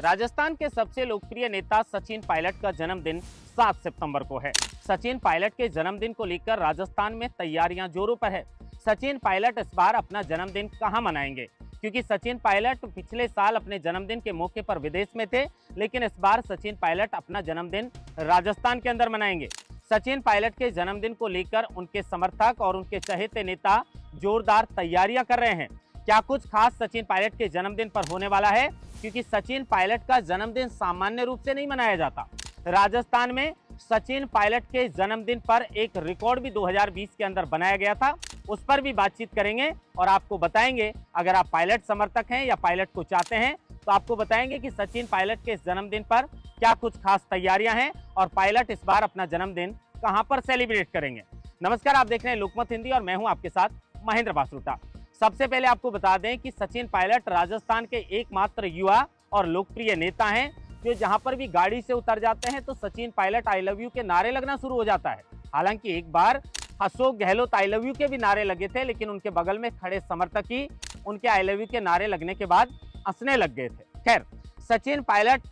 राजस्थान के सबसे लोकप्रिय नेता सचिन पायलट का जन्मदिन 7 सितंबर को है। सचिन पायलट के जन्मदिन को लेकर राजस्थान में तैयारियां जोरों पर है। सचिन पायलट इस बार अपना जन्मदिन कहां मनाएंगे? क्योंकि सचिन पायलट पिछले साल अपने जन्मदिन के मौके पर विदेश में थे, लेकिन इस बार सचिन पायलट अपना जन्मदिन राजस्थान के अंदर मनाएंगे। सचिन पायलट के जन्मदिन को लेकर उनके समर्थक और उनके चहेते नेता जोरदार तैयारियां कर रहे हैं। क्या कुछ खास सचिन पायलट के जन्मदिन पर होने वाला है? क्योंकि सचिन पायलट का जन्मदिन सामान्य रूप से नहीं मनाया जाता। राजस्थान में सचिन पायलट के जन्मदिन पर एक रिकॉर्ड भी 2020 के अंदर बनाया गया था, उस पर भी बातचीत करेंगे और आपको बताएंगे। अगर आप पायलट समर्थक हैं या पायलट को चाहते हैं तो आपको बताएंगे कि सचिन पायलट के जन्मदिन पर क्या कुछ खास तैयारियां हैं और पायलट इस बार अपना जन्मदिन कहां पर सेलिब्रेट करेंगे। नमस्कार, आप देख रहे हैं लोकमत हिंदी और मैं हूं आपके साथ महेंद्र बासरूटा। सबसे पहले आपको बता दें कि सचिन पायलट राजस्थान के एकमात्र युवा और लोकप्रिय नेता हैं जो जहां पर भी गाड़ी से उतर जाते हैं तो Sachin Pilot I love you के नारे लगना शुरू हो जाता है। हालांकि एक बार Ashok Gehlot I love you के भी नारे लगे थे, लेकिन उनके बगल में खड़े समर्थक ही उनके आई लव यू के नारे लगने के बाद हंसने लग गए थे। खैर, सचिन पायलट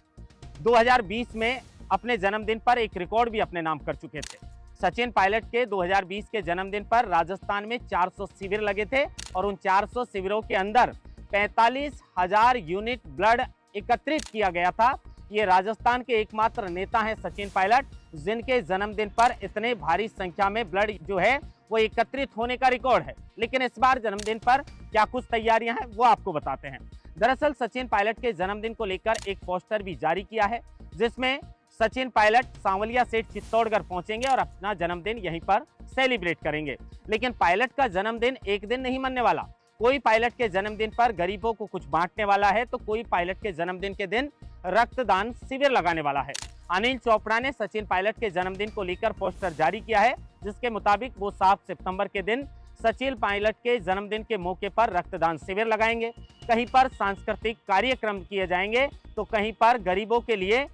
2020 में अपने जन्मदिन पर एक रिकॉर्ड भी अपने नाम कर चुके थे। सचिन पायलट के 2020 के जन्मदिन पर राजस्थान में 400 शिविर लगे थे और उन 400 शिविरों के अंदर 45,000 यूनिट ब्लड एकत्रित किया गया था। ये राजस्थान के एकमात्र नेता हैं सचिन पायलट जिनके जन्मदिन पर इतने भारी संख्या में ब्लड जो है वो एकत्रित होने का रिकॉर्ड है। लेकिन इस बार जन्मदिन पर क्या कुछ तैयारियां हैं वो आपको बताते हैं। दरअसल सचिन पायलट के जन्मदिन को लेकर एक पोस्टर भी जारी किया है, जिसमें सचिन पायलट सांवलिया सेठ चित्तौड़गढ़ पहुंचेंगे और अपना जन्मदिन यहीं पर सेलिब्रेट करेंगे। लेकिन पायलट का जन्मदिन एक दिन नहीं मनने वाला। कोई पायलट के जन्मदिन पर गरीबों को कुछ बांटने वाला है तो कोई पायलट के जन्मदिन के दिन रक्तदान शिविर लगाने वाला है। अनिल चोपड़ा ने सचिन पायलट के जन्मदिन को लेकर पोस्टर जारी किया है, जिसके मुताबिक वो 7 सितंबर के दिन सचिन पायलट के जन्मदिन के मौके पर रक्तदान शिविर लगाएंगे। कहीं पर सांस्कृतिक कार्यक्रम किए जाएंगे तो कहीं पर गरीबों के लिए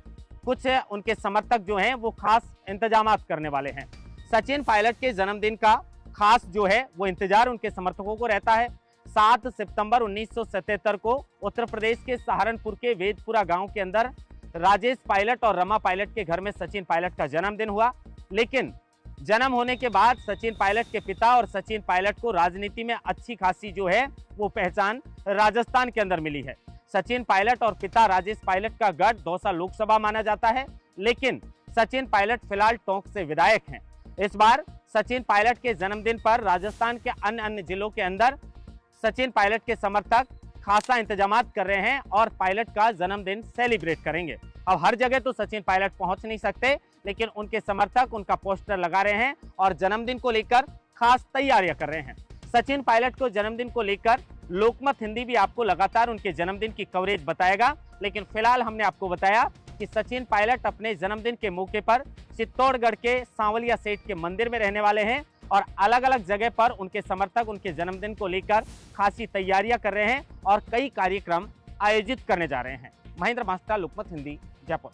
कुछ उनके समर्थक जो हैं वो खास इंतजाम करने वाले हैं। सचिन पायलट के जन्मदिन का खास जो है वो इंतजार उनके समर्थकों को रहता है। 7 सितंबर 1977 को उत्तर प्रदेश के सहारनपुर के वेदपुरा गांव के अंदर राजेश पायलट और रमा पायलट के घर में सचिन पायलट का जन्मदिन हुआ। लेकिन जन्म होने के बाद सचिन पायलट के पिता और सचिन पायलट को राजनीति में अच्छी खासी जो है वो पहचान राजस्थान के अंदर मिली है। सचिन पायलट और पिता राजेश पायलट का गढ़ दौसा लोकसभा माना जाता है, लेकिन सचिन पायलट फिलहाल टोंक से विधायक हैं। इस बार सचिन पायलट के जन्मदिन पर राजस्थान के अन्य जिलों के अंदर सचिन पायलट के समर्थक खासा इंतजाम कर रहे हैं और पायलट का जन्मदिन सेलिब्रेट करेंगे। अब हर जगह तो सचिन पायलट पहुंच नहीं सकते, लेकिन उनके समर्थक उनका पोस्टर लगा रहे हैं और जन्मदिन को लेकर खास तैयारियां कर रहे हैं। सचिन पायलट को जन्मदिन को लेकर लोकमत हिंदी भी आपको लगातार उनके जन्मदिन की कवरेज बताएगा। लेकिन फिलहाल हमने आपको बताया कि सचिन पायलट अपने जन्मदिन के मौके पर चित्तौड़गढ़ के सांवलिया सेठ के मंदिर में रहने वाले हैं और अलग अलग जगह पर उनके समर्थक उनके जन्मदिन को लेकर खासी तैयारियां कर रहे हैं और कई कार्यक्रम आयोजित करने जा रहे हैं। महेंद्र बासरूटा, लोकमत हिंदी, जयपुर।